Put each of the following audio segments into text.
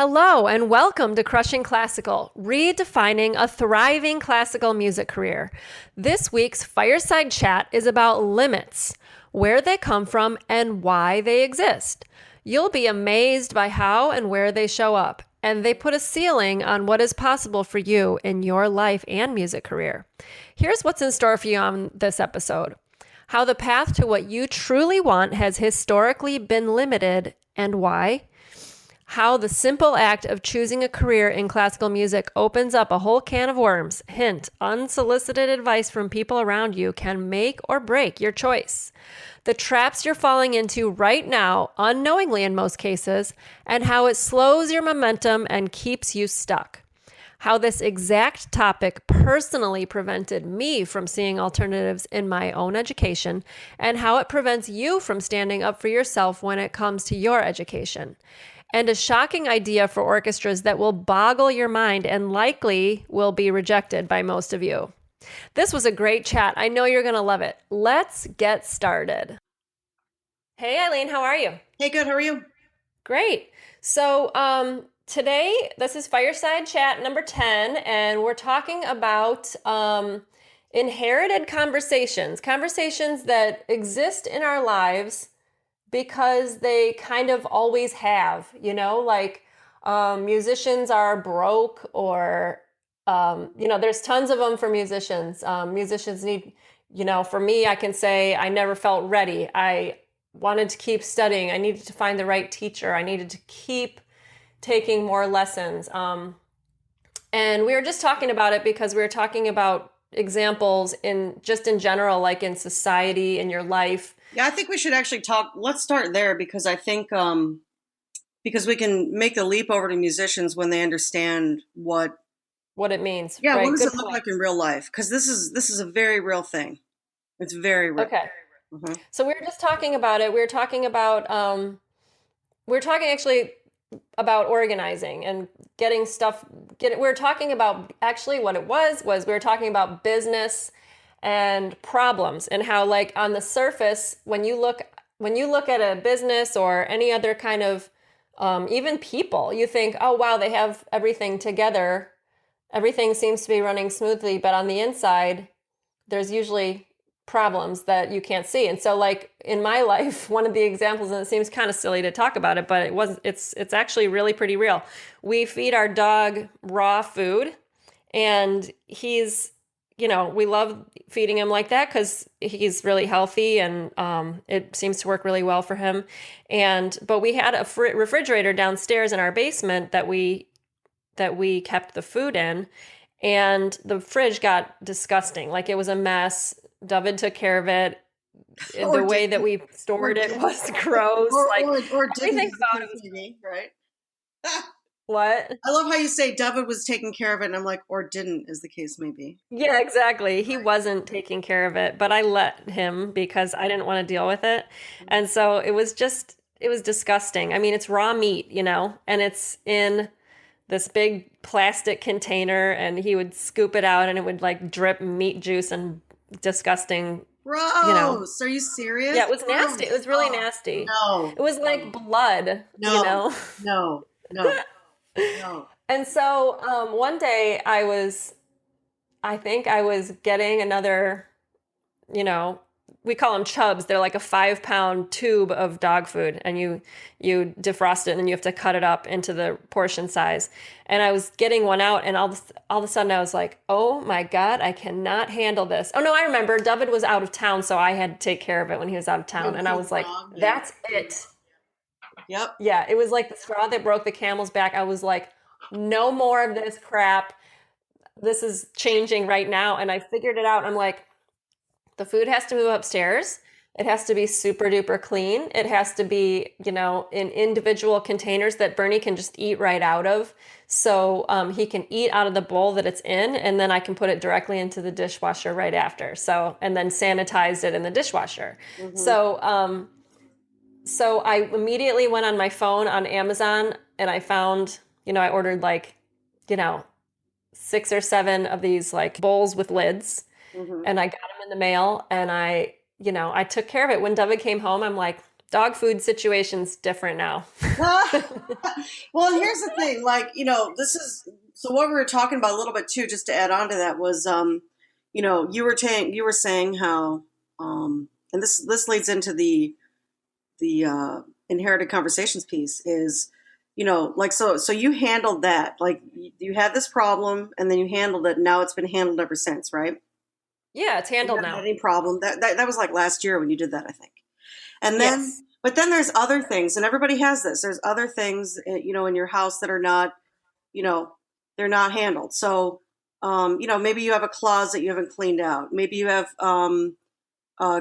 Hello, and welcome to Crushing Classical, redefining a thriving classical music career. This week's Fireside Chat is about limits, where they come from, and why they exist. You'll be amazed by how and where they show up, and they put a ceiling on what is possible for you in your life and music career. Here's what's in store for you on this episode: how the path to what you truly want has historically been limited and why; how the simple act of choosing a career in classical music opens up a whole can of worms. Hint, unsolicited advice from people around you can make or break your choice; the traps you're falling into right now, unknowingly in most cases, and how it slows your momentum and keeps you stuck; how this exact topic personally prevented me from seeing alternatives in my own education, and how it prevents you from standing up for yourself when it comes to your education; and a shocking idea for orchestras that will boggle your mind and likely will be rejected by most of you. This was a great chat. I know you're going to love it. Let's get started. Hey, Eileen, how are you? Hey, good. How are you? Great. So today, this is Fireside Chat number 10, and we're talking about inherited conversations that exist in our lives because they kind of always have, like musicians are broke, or, there's tons of them for musicians. Musicians need, for me, I can say I never felt ready. I wanted to keep studying. I needed to find the right teacher. I needed to keep taking more lessons. And we were just talking about it because we were talking about examples in general, like in society, in your life. Yeah, I think we should actually talk. Let's start there because I think because we can make the leap over to musicians when they understand what it means. Yeah, right? what does Good it look point. like in real life? Because this is a very real thing. It's very real. Okay. Mm-hmm. So we were just talking about it. We were talking actually about organizing and getting stuff. We were talking about actually what it was we were talking about business and problems, and how, like, on the surface, when you look at a business or any other kind of even people, you think, oh wow, they have everything together, everything seems to be running smoothly, but on the inside there's usually problems that you can't see. And so, like, in my life, one of the examples, and it seems kind of silly to talk about it, but it's actually really pretty real. We feed our dog raw food, and he's, we love feeding him like that because he's really healthy, and it seems to work really well for him. But we had a refrigerator downstairs in our basement that we kept the food in, and the fridge got disgusting. Like, it was a mess. David took care of it. The way that we stored it was gross. Or everything didn't, about it was maybe, right? what? I love how you say David was taking care of it, and I'm like, or didn't, as the case may be. Yeah, exactly. He wasn't taking care of it, but I let him because I didn't want to deal with it. And so it was disgusting. I mean, it's raw meat, and it's in this big plastic container, and he would scoop it out and it would, like, drip meat juice and disgusting. Gross. Are you serious? Yeah, it was nasty. It was really nasty. No. It was like blood, No. No. And so one day I think I was getting another, we call them chubs. They're like a 5-pound tube of dog food, and you defrost it, and then you have to cut it up into the portion size. And I was getting one out, and all of a sudden I was like, oh my God, I cannot handle this. Oh no, I remember David was out of town, so I had to take care of it when he was out of town. And I was like, that's it. Yep. Yeah, it was like the straw that broke the camel's back. I was like, no more of this crap. This is changing right now. And I figured it out. I'm like, the food has to move upstairs. It has to be super duper clean. It has to be, in individual containers that Bernie can just eat right out of. So he can eat out of the bowl that it's in, and then I can put it directly into the dishwasher right after. So, and then sanitize it in the dishwasher. Mm-hmm. So I immediately went on my phone on Amazon, and I found, I ordered like, 6 or 7 of these, like, bowls with lids. Mm-hmm. And I got them in the mail, and I took care of it. When David came home, I'm like, Dog food situation's different now. Well, and here's the thing, like, this is so what we were talking about a little bit too, just to add on to that was, you were saying how, and this leads into the inherited conversations piece is, like, so you handled that, like you had this problem and then you handled it. And now it's been handled ever since, right? Yeah, it's You handled haven't had now. any problem. That was like last year when you did that, I think. And then, Yes. but then there's other things, and everybody has this. There's other things, in your house that are not, you know, they're not handled. So, maybe you have a closet you haven't cleaned out. Maybe you have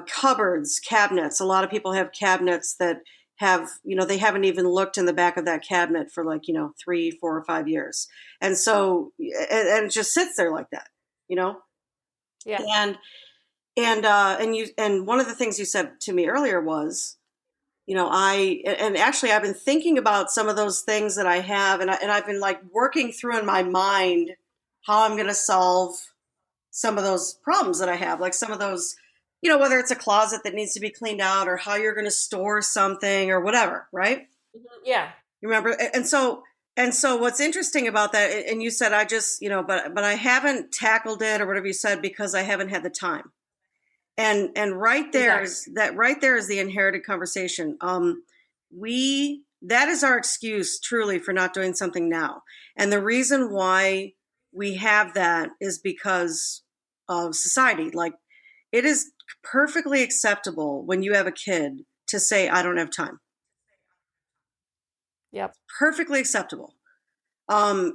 cupboards, cabinets. A lot of people have cabinets that have, they haven't even looked in the back of that cabinet for like, 3, 4, or 5 years. And so, and it just sits there like that, you know? Yeah. And, and one of the things you said to me earlier was, and actually I've been thinking about some of those things that I have, and I've been like working through in my mind how I'm going to solve some of those problems that I have, like some of those, whether it's a closet that needs to be cleaned out or how you're going to store something or whatever, right? Yeah. You remember? And so what's interesting about that, and you said I just, but I haven't tackled it or whatever you said because I haven't had the time. And right there Exactly. is that right there is the inherited conversation. We that is our excuse truly for not doing something now. And the reason why we have that is because of society. Like, it is perfectly acceptable when you have a kid to say, I don't have time. Yep. Perfectly acceptable.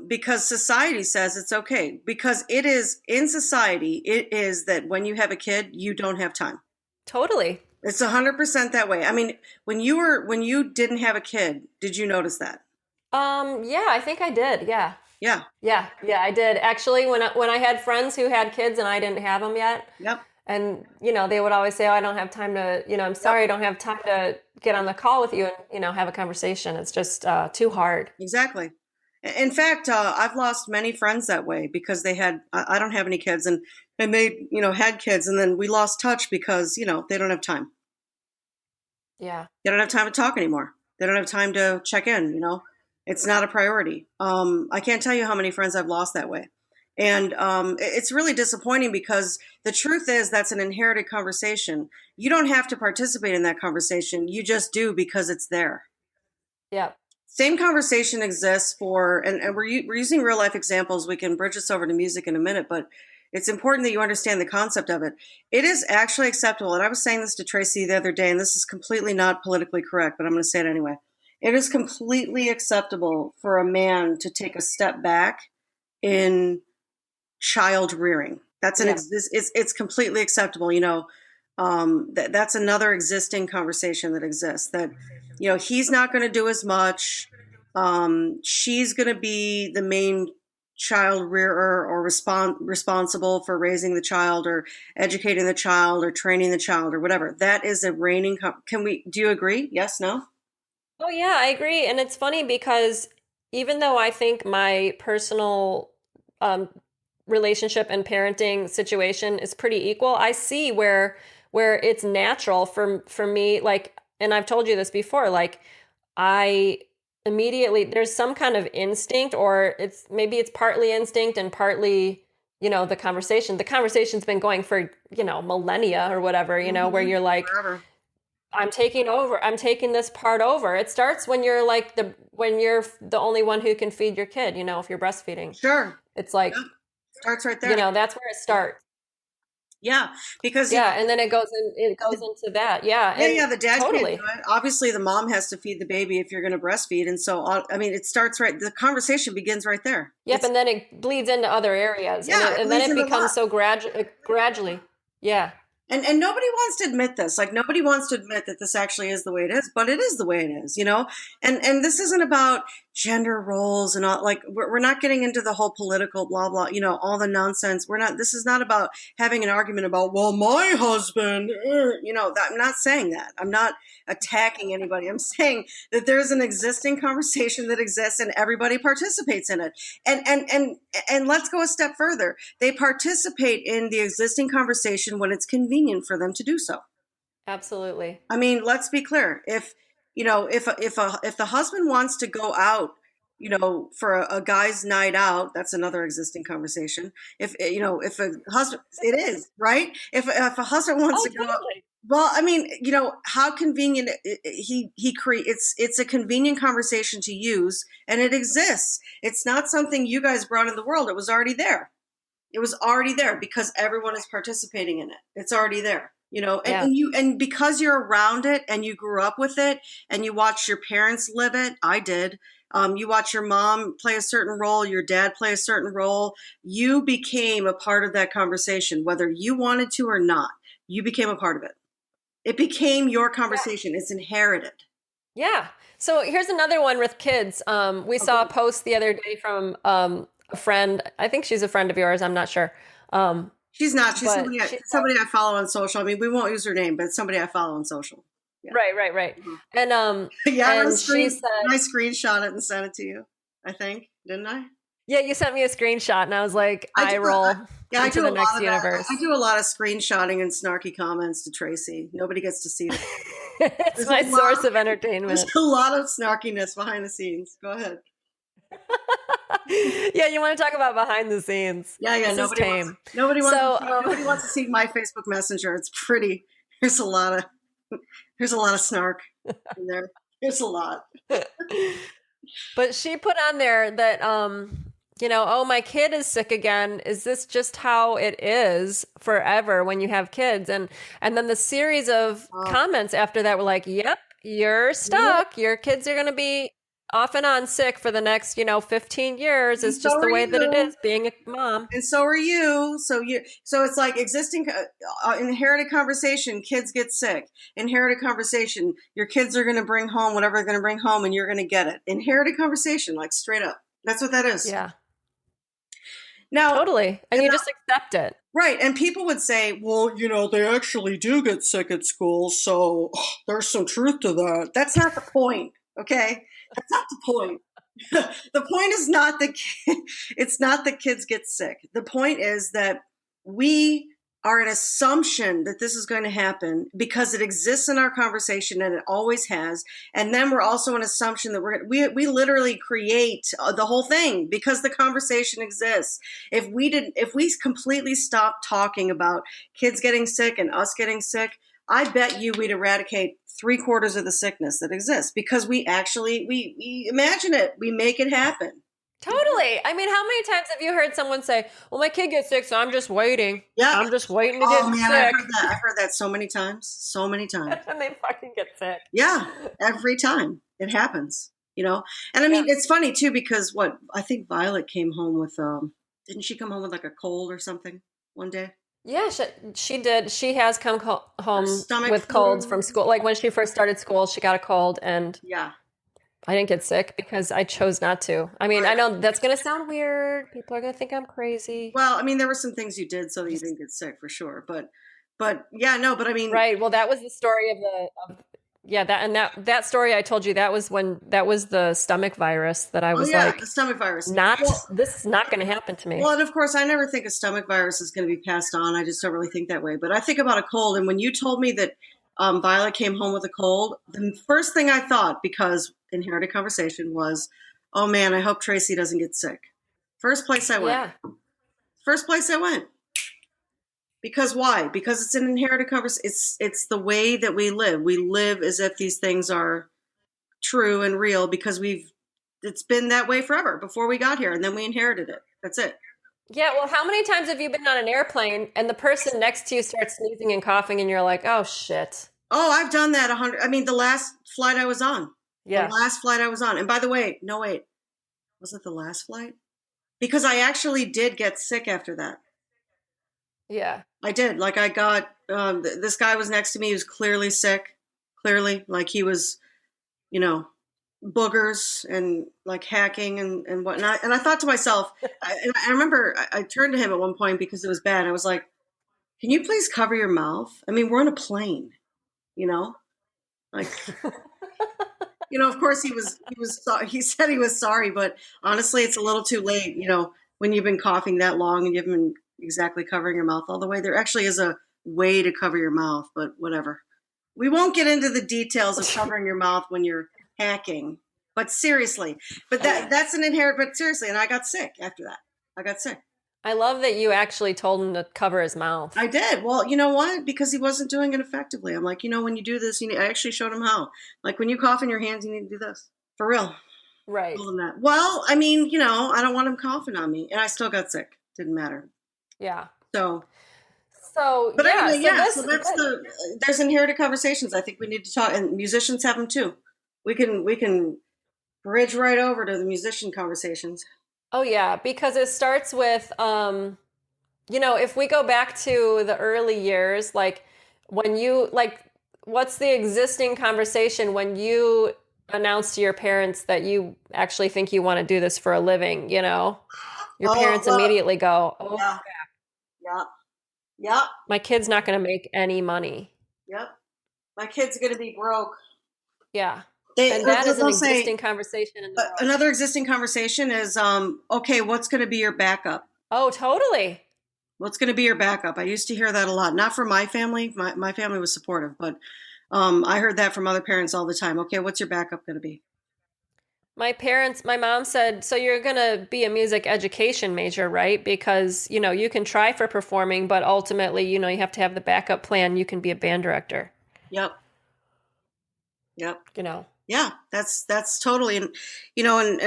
Because society says it's okay. Because it is in society, it is that when you have a kid, you don't have time. Totally. It's 100% that way. I mean, when you didn't have a kid, did you notice that? Yeah, I think I did. Yeah. Yeah. Yeah, I did. Actually, when I had friends who had kids and I didn't have them yet, Yep. and they would always say, "Oh, I don't have time to, I'm Yep. sorry, I don't have time to get on the call with you and, have a conversation. It's just too hard." Exactly. In fact, I've lost many friends that way because they had. I don't have any kids, and they had kids, and then we lost touch because they don't have time. Yeah. They don't have time to talk anymore. They don't have time to check in. It's not a priority. I can't tell you how many friends I've lost that way. And it's really disappointing because the truth is that's an inherited conversation. You don't have to participate in that conversation. You just do because it's there. Yeah. Same conversation exists for, and we're using real life examples. We can bridge this over to music in a minute, but it's important that you understand the concept of it. It is actually acceptable. And I was saying this to Tracy the other day, and this is completely not politically correct, but I'm going to say it anyway. It is completely acceptable for a man to take a step back in child rearing. Yeah. It's completely acceptable. That's another existing conversation that exists. That he's not going to do as much. She's going to be the main child rearer or responsible for raising the child or educating the child or training the child or whatever. That is a reigning. Do you agree? Yes, no? Oh yeah, I agree. And it's funny because even though I think my personal um, relationship and parenting situation is pretty equal, I see where it's natural for me, like, and I've told you this before, like I immediately there's some kind of instinct, or it's partly instinct and partly, the conversation. The conversation's been going for, millennia or whatever, where Mm-hmm. you're like, Forever. I'm taking over. I'm taking this part over. It starts when you're like when you're the only one who can feed your kid, if you're breastfeeding. Sure. It's like, Yep. Starts right there. that's where it starts. Yeah, because Yeah, and then it goes into that. Yeah, yeah, and the dad can't do totally. it. Obviously, the mom has to feed the baby if you're going to breastfeed, and so I mean, it starts right. The conversation begins right there. Yep, and then it bleeds into other areas, and Yeah, it, it and then leads it into a lot. becomes so gradually. Yeah. And nobody wants to admit this. Like, nobody wants to admit that this actually is the way it is, but it is the way it is. And this isn't about gender roles and all. Like, we're not getting into the whole political blah blah. All the nonsense. We're not. This is not about having an argument about, well, my husband. I'm not saying that. I'm not attacking anybody. I'm saying that there's an existing conversation that exists and everybody participates in it. And let's go a step further. They participate in the existing conversation when it's convenient for them to do so. Absolutely. I mean, let's be clear. If if the husband wants to go out, for a guy's night out, that's another existing conversation. If a husband, it is right. If a husband wants Oh, to go out, totally. well, I mean, how convenient he creates. It's a convenient conversation to use, and it exists. It's not something you guys brought in the world. It was already there. It was already there because everyone is participating in it. It's already there, Yeah. and because you're around it and you grew up with it and you watched your parents live it. I did. You watch your mom play a certain role, your dad play a certain role. You became a part of that conversation, whether you wanted to or not. You became a part of it. It became your Yeah. conversation. It's inherited. Yeah. So here's another one with kids. We saw a Okay. post the other day from a friend. I think she's a friend of yours. I'm not sure. Um, She's not. She's but she said, somebody I follow on social. I mean, we won't use her name, but it's somebody I follow on social. Yeah. right, right, right. Mhm. And Yeah, and she said, I screenshot it and sent it to you. I think, didn't I? yeah, you sent me a screenshot, and I was like, I do. eye roll Yeah, I into do a the lot next of that. I universe. do a lot of screenshotting and snarky comments to Tracy. Nobody gets to see that. It's There's a my lot. source of There's entertainment. a lot of snarkiness behind the scenes. Go ahead. Yeah, you want to talk about behind the scenes. Yeah, yeah. This is tame. So, Nobody wants to see my Facebook Messenger. It's pretty. There's a lot of there's a lot of snark in there. There's a lot. but she put on there that oh, my kid is sick again. Is this just how it is forever when you have kids? And then the series of Oh, comments after that were like, "Yep, you're yeah. stuck. Your kids are going to be off and on sick for the next, 15 years. And It's so just the are way that it you. is being a mom." And so are you. So it's like existing inherited conversation. Kids get sick. Inherited conversation. Your kids are going to bring home whatever they're going to bring home, and you're going to get it. Inherited conversation, like straight up. That's what that is. Yeah, Now, totally. And and you just accept it. right, and people would say, well, they actually do get sick at school, so there's some truth to that. That's not the point, okay? That's not the point. The point is not that it's not that kids get sick. The point is that we are an assumption that this is going to happen because it exists in our conversation and it always has. And then we're also an assumption that we literally create the whole thing because the conversation exists. If we completely stopped talking about kids getting sick and us getting sick, I bet you we'd eradicate 3/4 of the sickness that exists because we imagine it, we make it happen. Totally. I mean, how many times have you heard someone say, "Well, my kid gets sick, so I'm just waiting. Yeah. I'm just waiting to Oh get man, sick." I've heard that so many times. So many times. And they fucking get sick. Yeah, every time it happens. And I Yeah. mean, it's funny too because what I think Violet came home with. Didn't she come home with like a cold or something one day? Yeah, she did. She has come Her home stomach with colds flu. from school. Like when she first started school, she got a cold, and Yeah. I didn't get sick because I chose not to. I mean, I Right. know that's going to sound weird. People are going to think I'm crazy. Well, I mean, there were some things you did so that you didn't get sick for sure, but yeah, no, but I mean, Right. Well, that was the story of yeah, that story I told you, that was the stomach virus that I oh was yeah, the like, stomach virus. not Well, this is not going to happen to me. well, and of course, I never think a stomach virus is going to be passed on. I just don't really think that way. But I think about a cold, and when you told me that Violet came home with a cold, the first thing I thought, because inherited conversation, was, "Oh man, I hope Tracy doesn't get sick." First place I went. Yeah. First place I went. Because why? Because it's an inherited conversation. It's the way that we live. We live as if these things are true and real because it's been that way forever before we got here, and then we inherited it. That's it. Yeah, well, how many times have you been on an airplane and the person next to you starts sneezing and coughing and you're like, "Oh shit." Oh, I've done that 100. I mean, the last flight I was on. The Yeah. last flight I was on. And by the way, no, wait. Was it the last flight? Because I actually did get sick after that. Yeah. I did. Like, I got, this guy was next to me. He was clearly sick. Clearly. Like, he was, you know, boogers and like hacking and whatnot. And I thought to myself, and I remember I turned to him at one point because it was bad. I was like, can you please cover your mouth? I mean, we're on a plane, you know? Like, of course he said he was sorry, but honestly, it's a little too late, when you've been coughing that long and you haven't been exactly covering your mouth all the way. There actually is a way to cover your mouth, but whatever. We won't get into the details of covering your mouth when you're hacking, but seriously, but that's an inherent, but seriously, and I got sick after that. I got sick. I love that you actually told him to cover his mouth. I did. Well, you know what? Because he wasn't doing it effectively. I'm like, when you do this, I actually showed him how. Like when you cough in your hands, you need to do this. For real. Right. Other than that. Well, I mean, I don't want him coughing on me. And I still got sick. Didn't matter. Yeah. So, but yeah, anyway, yeah. So that's there's inherited conversations. I think we need to talk, and musicians have them too. We can bridge right over to the musician conversations. Oh yeah, because it starts with if we go back to the early years, like when you what's the existing conversation when you announce to your parents that you actually think you want to do this for a living, your parents immediately go, "Oh, yeah. Yeah. Yep. My kid's not going to make any money." Yep. My kid's going to be broke. Yeah. And that is an existing conversation in the world. Another existing conversation is, okay, what's going to be your backup? Oh, totally. What's going to be your backup? I used to hear that a lot. Not from my family. My family was supportive, but I heard that from other parents all the time. Okay, what's your backup going to be? My mom said, so you're going to be a music education major, right? Because, you can try for performing, but ultimately, you have to have the backup plan. You can be a band director. Yep. Yeah, that's totally, and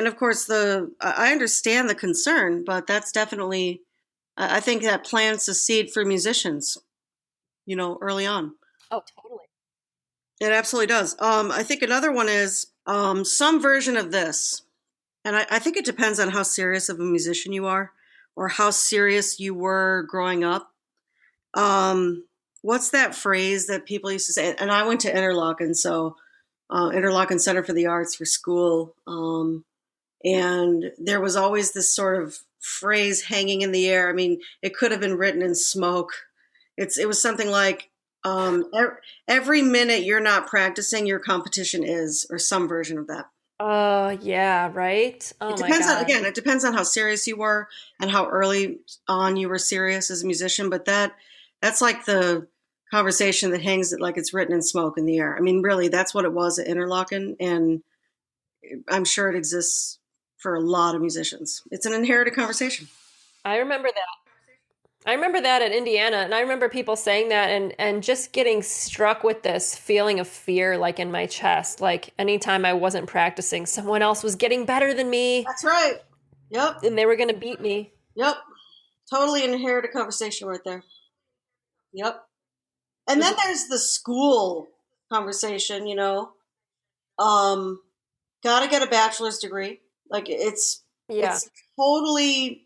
of course I understand the concern, but that's definitely, I think that plants a seed for musicians, early on. Oh, totally. It absolutely does. I think another one is some version of this, and I think it depends on how serious of a musician you are, or how serious you were growing up. What's that phrase that people used to say? And I went to Interlochen, so Interlochen Center for the Arts for school, and there was always this sort of phrase hanging in the air. I mean, it could have been written in smoke. It was something like, every minute you're not practicing, your competition is, or some version of that. Yeah, right. Oh, it depends it depends on how serious you were and how early on you were serious as a musician. But that's like the conversation that hangs it like it's written in smoke in the air. I mean, really, that's what it was at Interlochen, and I'm sure it exists for a lot of musicians. It's an inherited conversation. I remember that at Indiana, and I remember people saying that and just getting struck with this feeling of fear, like in my chest. Like anytime I wasn't practicing, someone else was getting better than me. That's right. Yep. And they were going to beat me. Yep. Totally inherited conversation right there. Yep. And then there's the school conversation, gotta get a bachelor's degree. Like it's totally,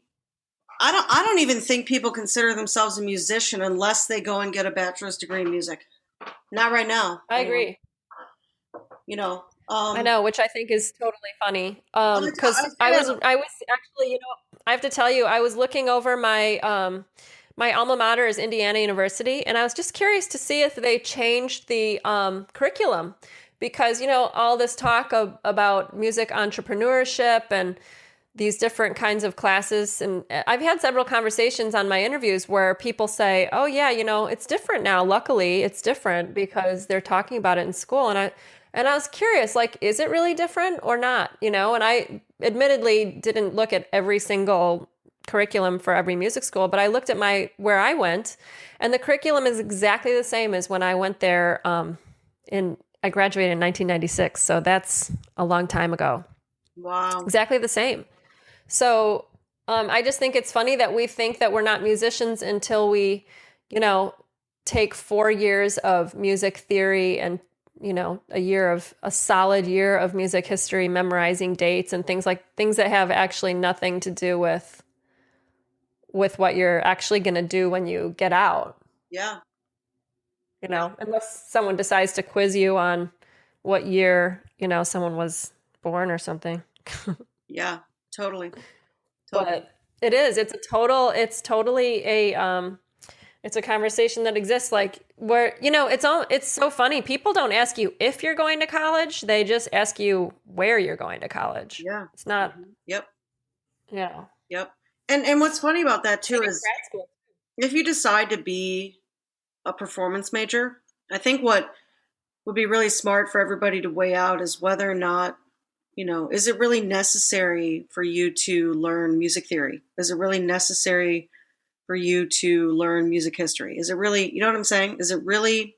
I don't even think people consider themselves a musician unless they go and get a bachelor's degree in music. Not right now. I agree. I know, which I think is totally funny. Because I was actually, I have to tell you, I was looking over my my alma mater is Indiana University, and I was just curious to see if they changed the curriculum, because all this talk about music entrepreneurship and these different kinds of classes, and I've had several conversations on my interviews where people say, "Oh yeah, it's different now. Luckily, it's different because they're talking about it in school." And I was curious, like, is it really different or not? And I admittedly didn't look at every single curriculum for every music school, but I looked at where I went, and the curriculum is exactly the same as when I went there. I graduated in 1996, so that's a long time ago. Wow, exactly the same. So I just think it's funny that we think that we're not musicians until we, take 4 years of music theory and a solid year of music history, memorizing dates and things that have actually nothing to do with what you're actually going to do when you get out. Yeah. Unless someone decides to quiz you on what year, someone was born or something. Yeah, totally. But it's totally it's a conversation that exists, like where, it's so funny. People don't ask you if you're going to college. They just ask you where you're going to college. Yeah. It's not. Mm-hmm. Yep. Yeah. Yep. And what's funny about that too is if you decide to be a performance major, I think what would be really smart for everybody to weigh out is whether or not, is it really necessary for you to learn music theory? Is it really necessary for you to learn music history? Is it really, you know what I'm saying? Is it really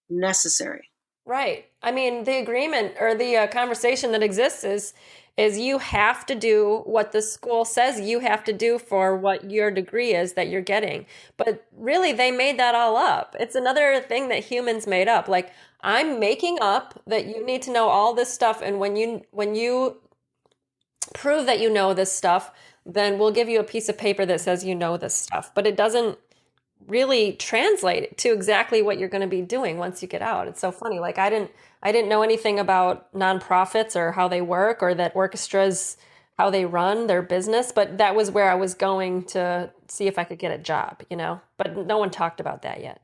necessary? Right. I mean, the agreement or the conversation that exists is you have to do what the school says you have to do for what your degree is that you're getting. But really, they made that all up. It's another thing that humans made up. Like, I'm making up that you need to know all this stuff, and when you prove that you know this stuff, then we'll give you a piece of paper that says you know this stuff. But it doesn't really translate to exactly what you're going to be doing once you get out. It's so funny. Like I didn't know anything about nonprofits or how they work or that orchestras how they run their business, but that was where I was going to see if I could get a job, you know. But no one talked about that yet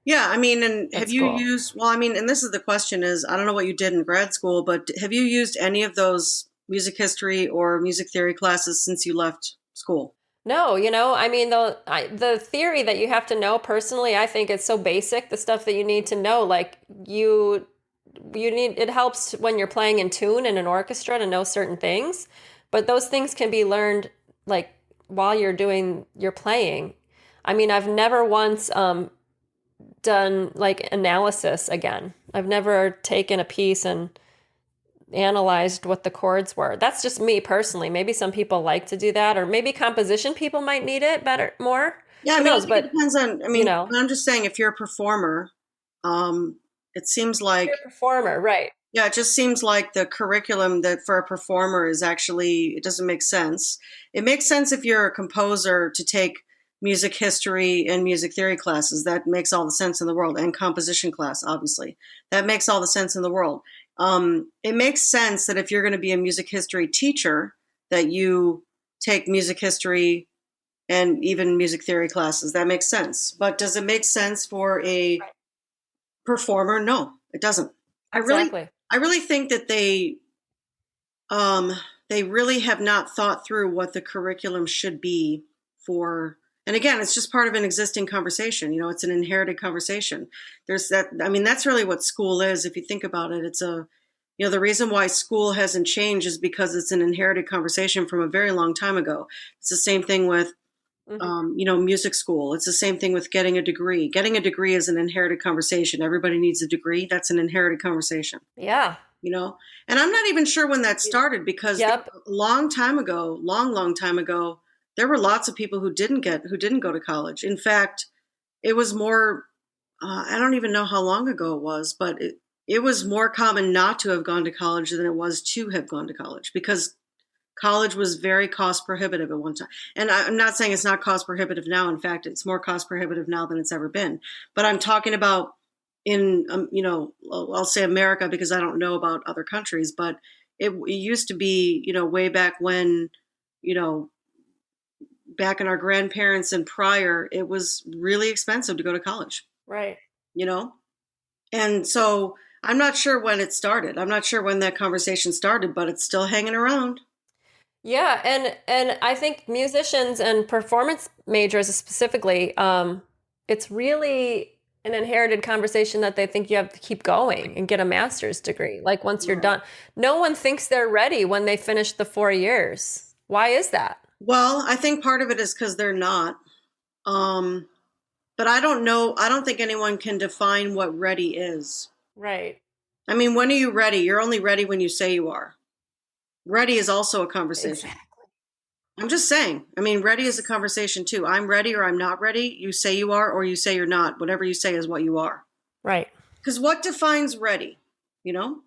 Yeah, I mean, and at have you school. used, well, I mean, and this is the question is, I don't know what you did in grad school, but have you used any of those music history or music theory classes since you left school? No, you know, I mean the theory that you have to know personally, I think it's so basic, the stuff that you need to know, like you need it helps when you're playing in tune in an orchestra to know certain things, but those things can be learned like while you're doing your playing. I mean, I've never once done like analysis again. I've never taken a piece and analyzed what the chords were. That's just me personally. Maybe some people like to do that, or maybe composition people might need it better more. Yeah, I Who mean, I knows? think it But depends on, I you mean, know, I'm just saying if you're a performer, it seems you're like, a performer, right? yeah, it just seems like the curriculum that for a performer is actually, it doesn't make sense. It makes sense if you're a composer to take music history and music theory classes. That makes all the sense in the world. And composition class, obviously. That makes all the sense in the world. It makes sense that if you're going to be a music history teacher, that you take music history and even music theory classes. That makes sense. But does it make sense for a Right. performer? No, it doesn't. I really, Exactly. I really think that um, they really have not thought through what the curriculum should be for. And again, it's just part of an existing conversation. It's an inherited conversation. There's that. I mean, that's really what school is. If you think about it, the reason why school hasn't changed is because it's an inherited conversation from a very long time ago. It's the same thing with Hmm. music school. It's the same thing with getting a degree. Getting a degree is an inherited conversation. Everybody needs a degree. That's an inherited conversation, Yeah. you know? And I'm not even sure when that started because Yep. a long time ago, long time ago, there were lots of people who didn't go to college. In fact, it was more, I don't even know how long ago it was, but it was more common not to have gone to college than it was to have gone to college because college was very cost prohibitive at one time. And I'm not saying it's not cost prohibitive now. In fact, it's more cost prohibitive now than it's ever been. But I'm talking about in, I'll say America because I don't know about other countries, but it used to be, way back when, you know, back in our grandparents and prior, it was really expensive to go to college, Right. you know? And so I'm not sure when it started. I'm not sure when that conversation started, but it's still hanging around. Yeah, and I think musicians and performance majors specifically, it's really an inherited conversation that they think you have to keep going and get a master's degree. Like once you're Right. done, no one thinks they're ready when they finish the 4 years. Why is that? Well, I think part of it is because they're not. Um, but I don't know. I don't think anyone can define what ready is. Right. I mean, when are you ready? You're only ready when you say you are. Ready is also a conversation. Exactly. I'm just saying. I mean, ready is a conversation too. I'm ready or I'm not ready. You say you are or you say you're not. Whatever you say is what you are. Right. Because what defines ready? You know?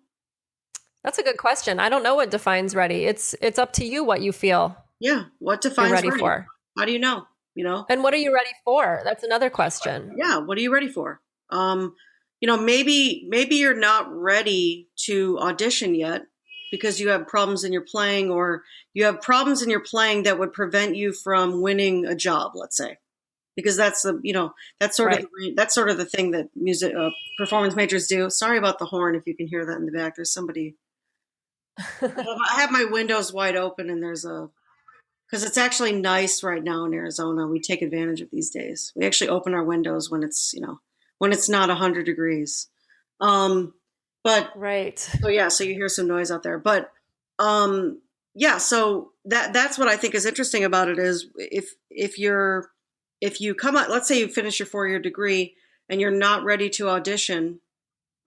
That's a good question. I don't know what defines ready. It's up to you what you feel Yeah. What you're defines ready ready? for. How do you know? You know? And what are you ready for? That's another question. Yeah. What are you ready for? Maybe you're not ready to audition yet because you have problems in your playing or you have problems in your playing that would prevent you from winning a job, let's say. Because Right. that's sort of the thing that music performance majors do. Sorry about the horn if you can hear that in the back. There's somebody. I have my windows wide open and there's a because it's actually nice right now in Arizona. We take advantage of these days. We actually open our windows when it's not 100 degrees. Um, but Right. so yeah, so you hear some noise out there, but yeah, so that's what I think is interesting about it is if you come out, let's say you finish your 4-year degree and you're not ready to audition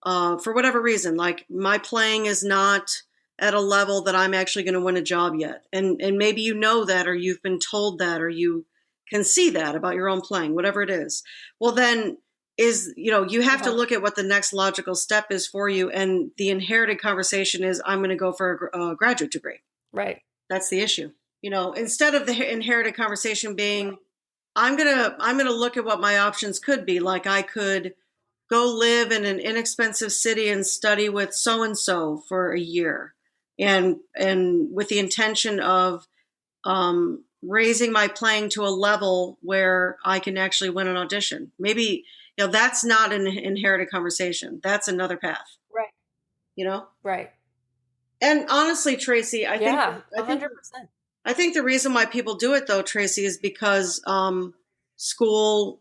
for whatever reason, like my playing is not at a level that I'm actually going to win a job yet, and maybe you know that, or you've been told that, or you can see that about your own playing, whatever it is. Well, then you have to Uh-huh. look at what the next logical step is for you, and the inherited conversation is I'm going to go for a graduate degree. Right. That's the issue. Instead of the inherited conversation being I'm gonna look at what my options could be. Like I could go live in an inexpensive city and study with so and so for a year, and with the intention of raising my playing to a level where I can actually win an audition. Maybe that's not an inherited conversation. That's another path. Right. You know. Right. And honestly, Tracy, Yeah, I think 100%. I think the reason why people do it though, Tracy, is because school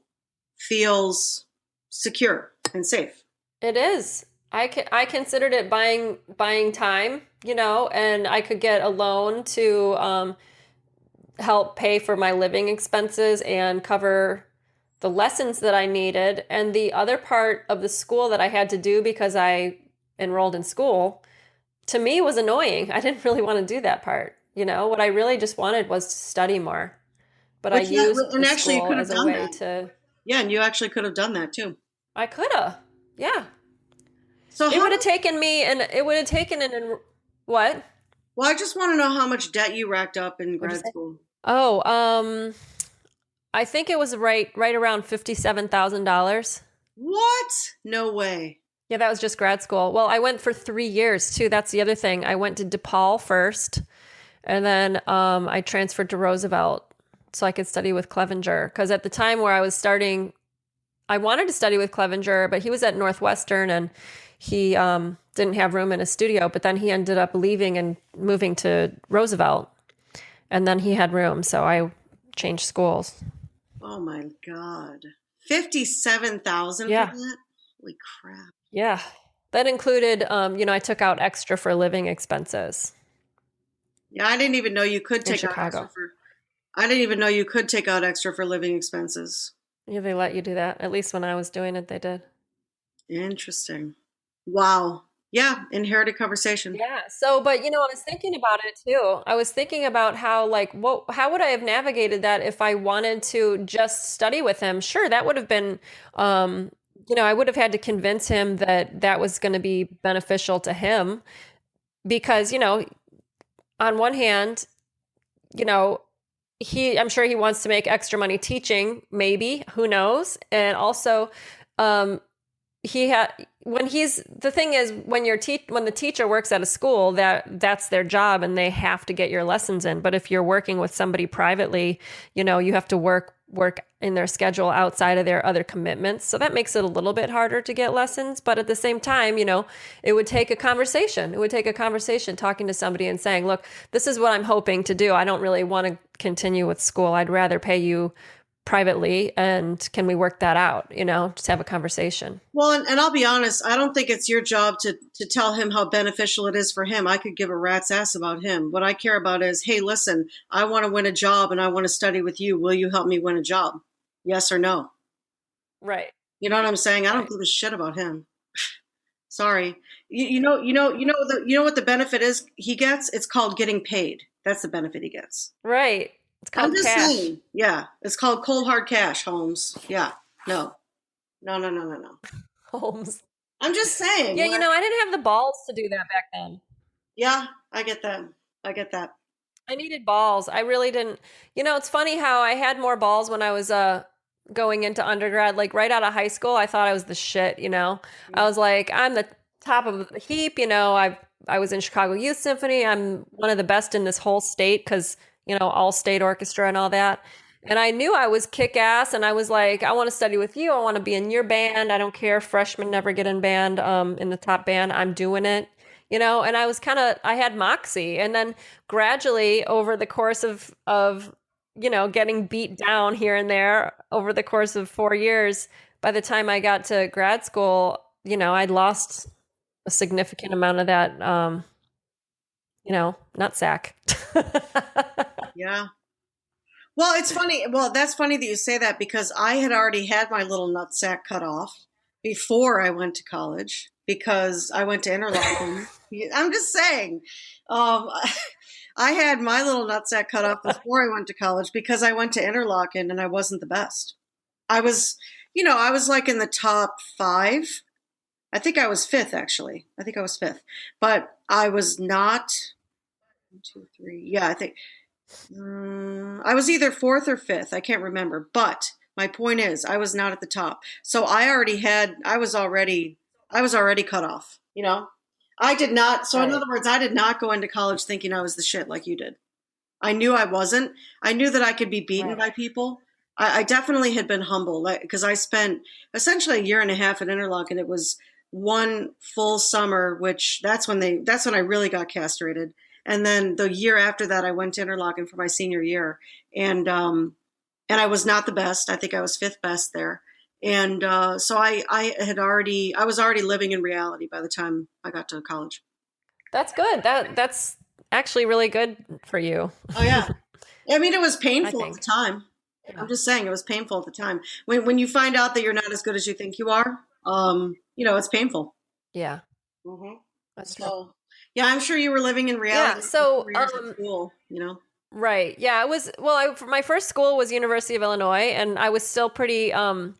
feels secure and safe. It is. I considered it buying time, and I could get a loan to help pay for my living expenses and cover the lessons that I needed. And the other part of the school that I had to do because I enrolled in school, to me was annoying. I didn't really want to do that part. What I really just wanted was to study more. But I Which yeah, used and the actually you school could have as a done way that. to, Yeah, and you actually could have done that too. I could have. Yeah. So It how would have taken me and it would have taken what? well, I just want to know how much debt you racked up in What'd you grad say? school. Oh, I think it was right around $57,000. What? No way. Yeah, that was just grad school. Well, I went for 3 years too. That's the other thing. I went to DePaul first, and then I transferred to Roosevelt so I could study with Clevenger. Because at the time where I was starting, I wanted to study with Clevenger, but he was at Northwestern and he didn't have room in a studio. But then he ended up leaving and moving to Roosevelt, and then he had room, so I changed schools. Oh my God. 57,000 for Yeah, that? Holy crap. yeah. That included, I took out extra for living expenses Yeah, I didn't even know you could in take out extra Chicago. for I didn't even know you could take out extra for living expenses. Yeah, they let you do that. At least when I was doing it, they did. Interesting. Wow. Yeah, inherited conversation. Yeah. So, but I was thinking about it too. I was thinking about how, like, how would I have navigated that if I wanted to just study with him? Sure, that would have been, I would have had to convince him that that was going to be beneficial to him because, on one hand, you know, I'm sure he wants to make extra money teaching, maybe, who knows? And also, um, he had when he's the thing is when the teacher works at a school that's their job and they have to get your lessons in, but if you're working with somebody privately, you have to work in their schedule outside of their other commitments, so that makes it a little bit harder to get lessons. But at the same time, it would take a conversation talking to somebody and saying, look, this is what I'm hoping to do. I don't really want to continue with school. I'd rather pay you privately, and can we work that out? Just have a conversation. Well, and I'll be honest, I don't think it's your job to tell him how beneficial it is for him. I could give a rat's ass about him. What I care about is, hey, listen, I want to win a job and I want to study with you. Will you help me win a job? Yes or no? Right. You know what I'm saying? I don't Right. give a shit about him. Sorry. You know what the benefit is he gets? It's called getting paid. That's the benefit he gets. Right. It's I'm called just cash. saying. Yeah. It's called cold hard cash, Holmes. Yeah. No. No, no, no, no, no. Holmes. I'm just saying. Yeah, Like, I didn't have the balls to do that back then. yeah, I get that. I get that. I needed balls. I really didn't. It's funny how I had more balls when I was going into undergrad. Like right out of high school, I thought I was the shit. I was like, I'm the top of the heap. I was in Chicago Youth Symphony. I'm one of the best in this whole state because, all state orchestra and all that. And I knew I was kick ass, and I was like, I want to study with you. I want to be in your band. I don't care if freshmen never get in band, in the top band. I'm doing it. And I was I had moxie. And then gradually over the course of getting beat down here and there over the course of 4 years, by the time I got to grad school, I'd lost a significant amount of that, nutsack. Yeah. Well, it's funny. Well, that's funny that you say that because I had already had my little nutsack cut off before I went to college because I went to Interlochen. I'm just saying. Um, I had my little nutsack cut off before I went to college because I went to Interlochen and I wasn't the best. I was, I was like in the top five. I think I was fifth, actually. I think I was fifth, but I was not. One, two, three. Yeah, I think I was either fourth or fifth. I can't remember. But my point is, I was not at the top. So I was already cut off. I did not. So in Right. other words, I did not go into college thinking I was the shit like you did. I knew I wasn't. I knew that I could be beaten Right. by people. I definitely had been humble because I spent essentially a year and a half at Interlochen. It was one full summer, which that's when I really got castrated. And then the year after that, I went to Interlochen for my senior year, and I was not the best. I think I was fifth best there. And so I was already living in reality by the time I got to college. That's good. That's actually really good for you, Oh yeah. I mean, it was I painful at the think. time. Yeah. I'm just saying it was painful at the time. When you find out that you're not as good as you think you are, it's painful. Yeah, Hmm. that's true. So, yeah, I'm sure you were living in Yeah. reality for So, 4 years at school. right. Yeah, it was, well, my first school was University of Illinois, and I was still pretty, my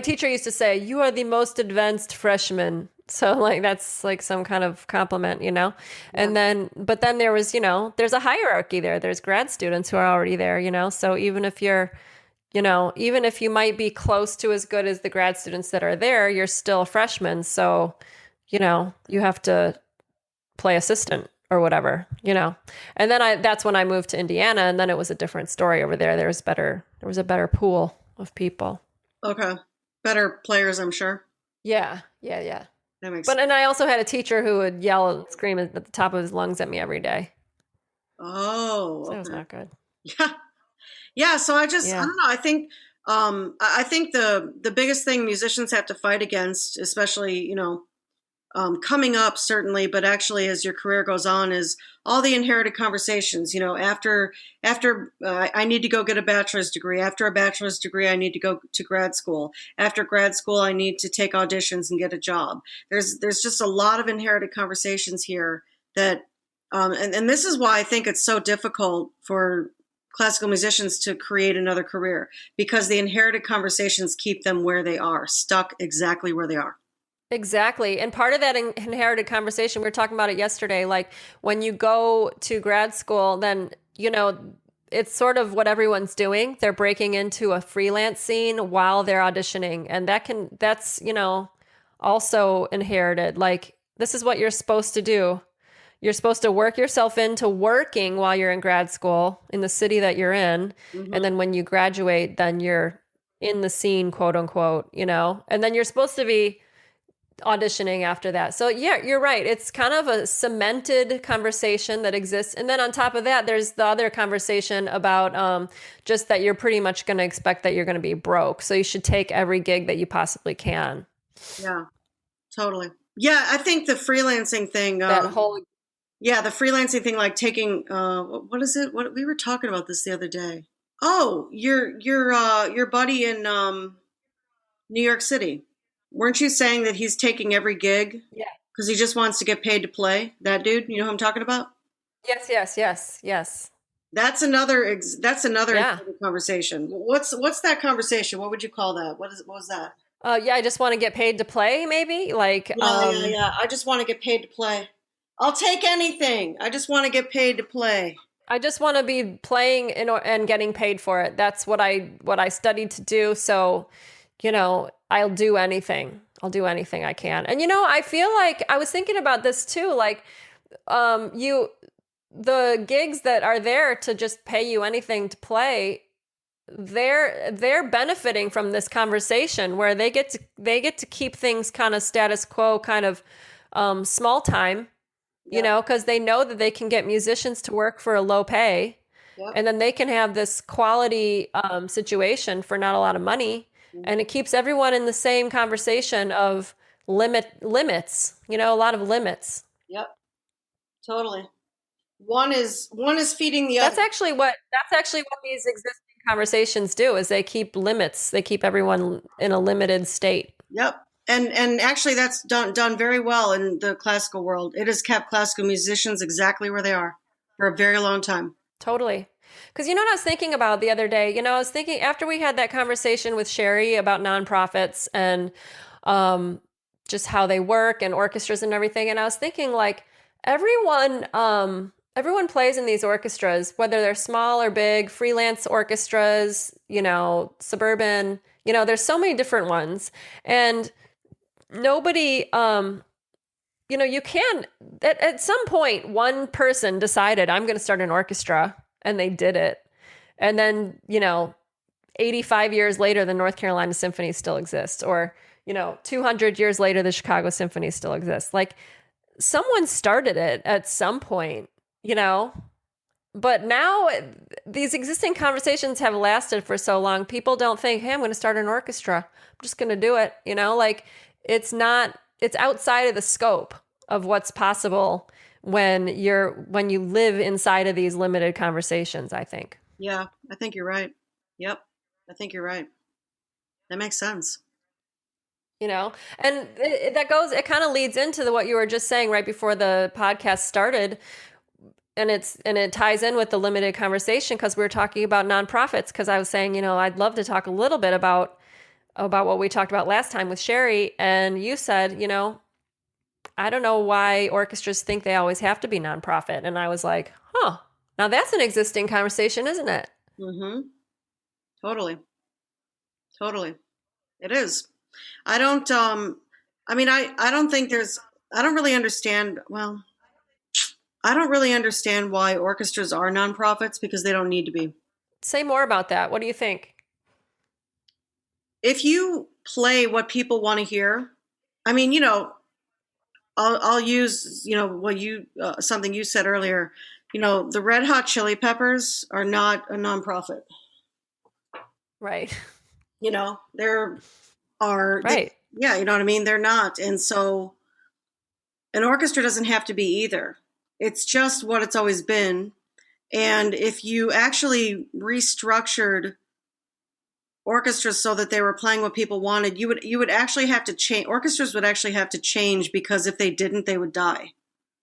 teacher used to say, "You are the most advanced freshman." So like that's like some kind of compliment. Yeah. But then there was, there's a hierarchy there. There's grad students who are already there. So even if you might be close to as good as the grad students that are there, you're still a freshman. So, you have to play assistant or whatever. And then that's when I moved to Indiana, and then it was a different story over there. There was a better pool of people. Okay. Better players, I'm sure. Yeah, yeah, yeah. That makes But sense. and I also had a teacher who would yell and scream at the top of his lungs at me every day. Oh, So that was okay. not good. Yeah. Yeah, so I Yeah. don't know. I think the biggest thing musicians have to fight against, especially, coming up certainly, but actually as your career goes on, is all the inherited conversations. After I need to go get a bachelor's degree. After a bachelor's degree, I need to go to grad school. After grad school, I need to take auditions and get a job. There's just a lot of inherited conversations here that, and this is why I think it's so difficult for classical musicians to create another career because the inherited conversations keep them where they are, stuck exactly where they are. Exactly. And part of that inherited conversation, we were talking about it yesterday, like when you go to grad school, then, it's sort of what everyone's doing. They're breaking into a freelance scene while they're auditioning. And that's, also inherited. Like, this is what you're supposed to do. You're supposed to work yourself into working while you're in grad school in the city that you're in. And Hmm. then when you graduate, then you're in the scene, quote unquote. And then you're supposed to be auditioning after that. So yeah, you're right. It's kind of a cemented conversation that exists. And then on top of that, there's the other conversation about just that you're pretty much going to expect that you're going to be broke. So you should take every gig that you possibly can. Yeah, totally. Yeah, I think the freelancing thing, That whole yeah, the freelancing thing, like taking, what is it? What we were talking about this the other day. Oh, your buddy in New York City. Weren't you saying that he's taking every gig yeah. because he just wants to get paid to play? That dude, you know who I'm talking about? Yes, yes, yes, yes. That's another Yeah. important conversation. What's that conversation? What would you call that? What was that? Yeah, I just want to get paid to play, maybe. Like, Yeah, yeah, yeah. I just want to get paid to play. I'll take anything. I just want to get paid to play. I just want to be playing and getting paid for it. That's what I studied to do. So, I'll do anything. I'll do anything I can. And I feel like I was thinking about this too. Like, the gigs that are there to just pay you anything to play, they're benefiting from this conversation where they get to keep things kind of status quo, kind of small time, Yep, because they know that they can get musicians to work for a low pay, yep. and then they can have this quality situation for not a lot of money. And it keeps everyone in the same conversation of limits, a lot of limits. Yep. Totally. One is feeding the other. That's actually what these existing conversations do is they keep limits. They keep everyone in a limited state. Yep. And actually that's done very well in the classical world. It has kept classical musicians exactly where they are for a very long time. Totally. Because you know what I was thinking about the other day? I was thinking after we had that conversation with Sherry about nonprofits and just how they work and orchestras and everything, and I was thinking like everyone plays in these orchestras, whether they're small or big, freelance orchestras, suburban, there's so many different ones. And nobody you can at some point one person decided I'm going to start an orchestra and they did it. And then, 85 years later the North Carolina Symphony still exists, or 200 years later the Chicago Symphony still exists. Like someone started it at some point, but now these existing conversations have lasted for so long. People don't think, hey, I'm going to start an orchestra. I'm just going to do it. Like it's outside of the scope of what's possible when you live inside of these limited conversations, I think. Yeah, I think you're right. Yep. I think you're right. That makes sense. And it kind of leads into what you were just saying right before the podcast started. And it ties in with the limited conversation because we were talking about nonprofits, because I was saying, I'd love to talk a little bit about what we talked about last time with Sherry. And you said, I don't know why orchestras think they always have to be nonprofit. And I was like, now that's an existing conversation, isn't it? Mm-hmm. Totally. It is. I don't, I don't think I don't really understand. Well, I don't really understand why orchestras are nonprofits because they don't need to be. Say more about that. What do you think? If you play what people want to hear, I'll use, what something you said earlier, the Red Hot Chili Peppers are not a nonprofit. Right. There are, right. Yeah, you know what I mean? They're not. And so an orchestra doesn't have to be either. It's just what it's always been. And if you actually restructured orchestras so that they were playing what people wanted, you would actually have to change. Orchestras would actually have to change, because if they didn't, they would die.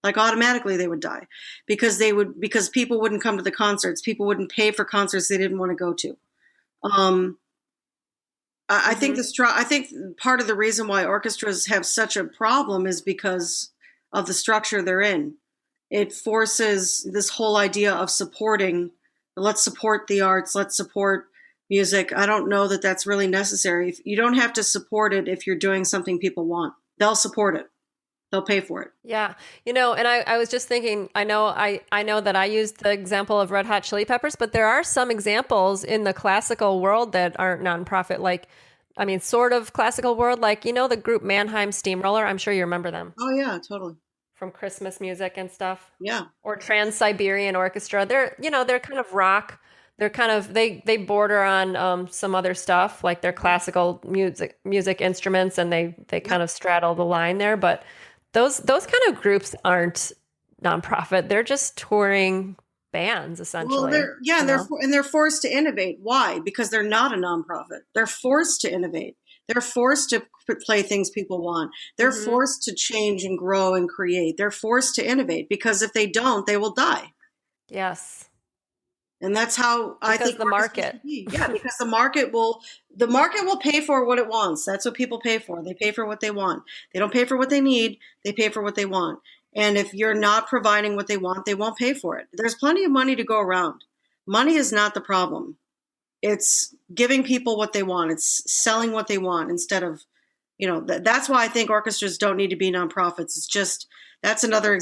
Like automatically they would die because people wouldn't come to the concerts. People wouldn't pay for concerts they didn't want to go to. I think I think part of the reason why orchestras have such a problem is because of the structure they're in. It forces this whole idea of supporting. Let's support the arts. Let's support music. I don't know that that's really necessary. You don't have to support it if you're doing something people want. They'll support it. They'll pay for it. Yeah. And I was just thinking, I know that I used the example of Red Hot Chili Peppers, but there are some examples in the classical world that aren't nonprofit, sort of classical world, like, the group Mannheim Steamroller. I'm sure you remember them. Oh yeah, totally. From Christmas music and stuff. Yeah. Or Trans-Siberian Orchestra. They're kind of rock. They're kind of, they border on some other stuff, like they're classical music instruments, and they kind of straddle the line there. But those kind of groups aren't nonprofit. They're just touring bands, essentially. Well, they're forced to innovate. Why? Because they're not a nonprofit. They're forced to innovate. They're forced to play things people want. They're forced to change and grow and create. They're forced to innovate, because if they don't, they will die. Yes. And that's how I think the market. Yeah, because the market will pay for what it wants. That's what people pay for. They pay for what they want. They don't pay for what they need. They pay for what they want. And if you're not providing what they want, they won't pay for it. There's plenty of money to go around. Money is not the problem. It's giving people what they want. It's selling what they want instead of, that's why I think orchestras don't need to be nonprofits. It's just, that's another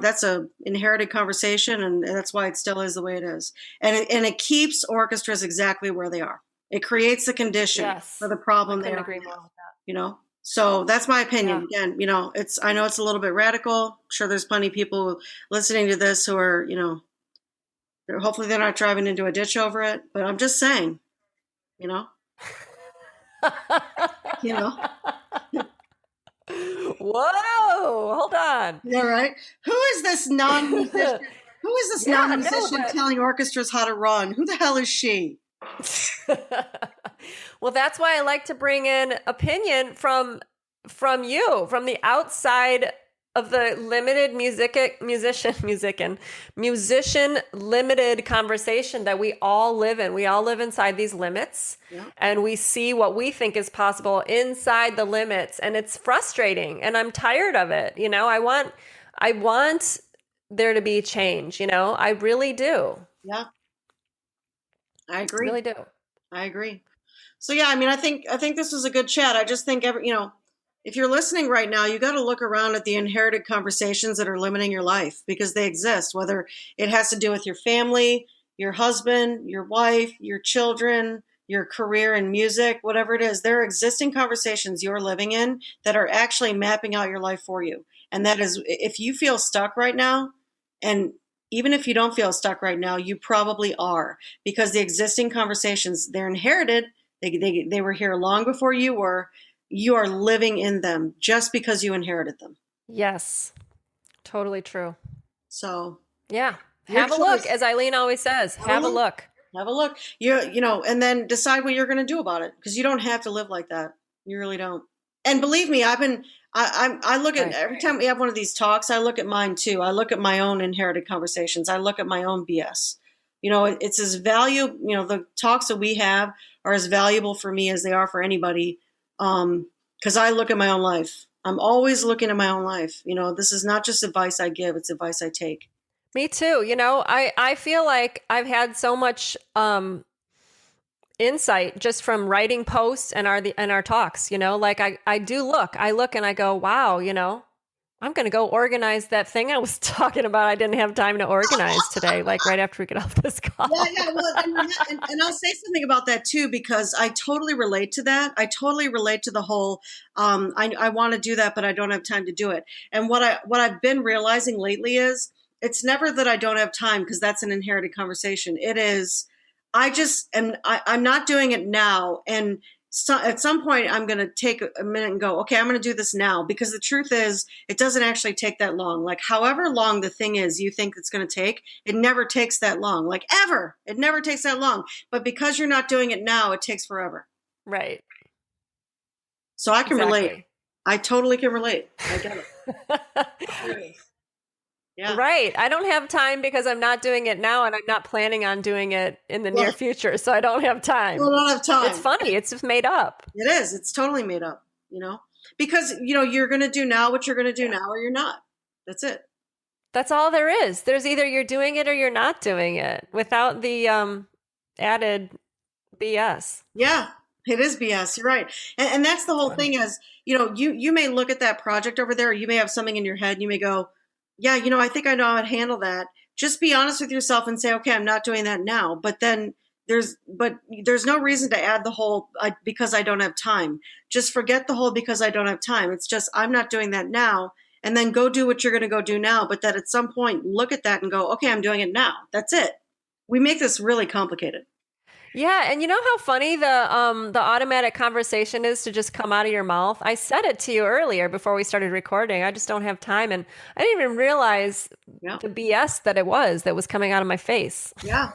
that's a inherited conversation, and that's why it still is the way it is. And it keeps orchestras exactly where they are. It creates the condition for the problem they are in. So that's my opinion. Yeah. Again, I know it's a little bit radical. I'm sure there's plenty of people listening to this who are, hopefully they're not driving into a ditch over it, but I'm just saying, You know? Whoa, hold on. Yeah, right. Who is this non-musician? Who is this non-musician but telling orchestras how to run? Who the hell is she? well, that's why I like to bring in opinion from you, from the outside of the limited musician limited conversation that we all live in. We all live inside these limits, and we see what we think is possible inside the limits, and it's frustrating, and I'm tired of it. I want there to be change, I really do. Yeah. I agree. Really do. I agree. So yeah, I think this was a good chat. I just think if you're listening right now, you got to look around at the inherited conversations that are limiting your life, because they exist, whether it has to do with your family, your husband, your wife, your children, your career in music, whatever it is. There are existing conversations you're living in that are actually mapping out your life for you. And that is, if you feel stuck right now, and even if you don't feel stuck right now, you probably are, because the existing conversations, they're inherited. They were here long before you were. You are living in them just because you inherited them. Yes, totally true. So yeah, have a look, as Eileen always says. Have a look. Have a look. And then decide what you're going to do about it, because you don't have to live like that. You really don't. And believe me, I look at every time we have one of these talks, I look at mine too. I look at my own inherited conversations. I look at my own BS. It's as valuable. The talks that we have are as valuable for me as they are for anybody. Because I look at my own life. I'm always looking at my own life. This is not just advice I give, it's advice I take. Me too. I feel like I've had so much insight just from writing posts and our talks, like I look and I go, wow, I'm going to go organize that thing I was talking about. I didn't have time to organize today, like right after we get off this call. Yeah. Well, and I'll say something about that too, because I totally relate to that. I totally relate to the whole, I want to do that, but I don't have time to do it. And what I've been realizing lately is it's never that I don't have time, because that's an inherited conversation. It is, I'm not doing it now. And so at some point, I'm going to take a minute and go, okay, I'm going to do this now, because the truth is, it doesn't actually take that long. Like, however long the thing is you think it's going to take, it never takes that long. Like, ever. It never takes that long. But because you're not doing it now, it takes forever. Right. So I can relate. I totally can relate. I get it. Yeah. Right. I don't have time because I'm not doing it now, and I'm not planning on doing it in the near future. So I don't have time. I don't have time. It's funny. It's just made up. It is. It's totally made up, because, you're going to do now what you're going to do now, or you're not. That's it. That's all there is. There's either you're doing it or you're not doing it, without the added BS. Yeah, it is BS. You're right. And that's the whole thing is, you may look at that project over there, or you may have something in your head, and you may go, yeah, I think I know how to handle that. Just be honest with yourself and say, okay, I'm not doing that now. But then there's no reason to add the whole because I don't have time. Just forget the whole because I don't have time. It's just, I'm not doing that now. And then go do what you're going to go do now. But that at some point, look at that and go, okay, I'm doing it now. That's it. We make this really complicated. Yeah, and you know how funny the automatic conversation is to just come out of your mouth? I said it to you earlier before we started recording. I just don't have time, and I didn't even realize the BS that was coming out of my face. Yeah.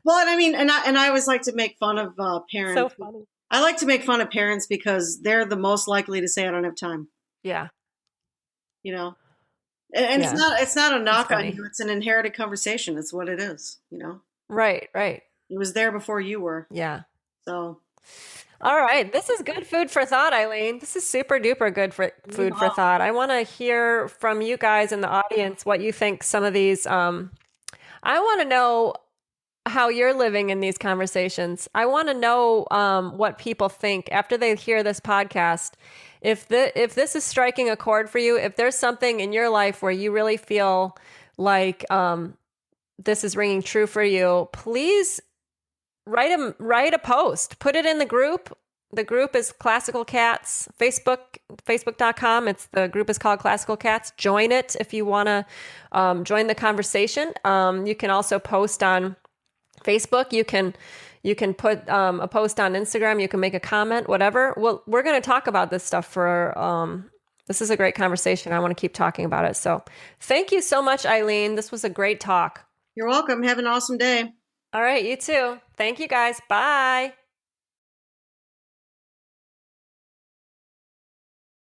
Well, and I always like to make fun of parents. So funny. I like to make fun of parents because they're the most likely to say I don't have time. Yeah. And it's not a knock on you. It's an inherited conversation. It's what it is. Right. It was there before you were. Yeah. So. All right. This is good food for thought, Eileen. This is super duper good food for thought. I want to hear from you guys in the audience what you think some of these, I want to know how you're living in these conversations. I want to know what people think after they hear this podcast. If this is striking a chord for you, if there's something in your life where you really feel like this is ringing true for you, please write a post, put it in the group. The group is Classical Cats, facebook.com. The group is called Classical Cats. Join it if you want to join the conversation. You can also post on Facebook. You can put a post on Instagram. You can make a comment, whatever. Well, we're going to talk about this stuff this is a great conversation. I want to keep talking about it. So thank you so much, Eileen. This was a great talk. You're welcome. Have an awesome day. All right, you too. Thank you guys. Bye.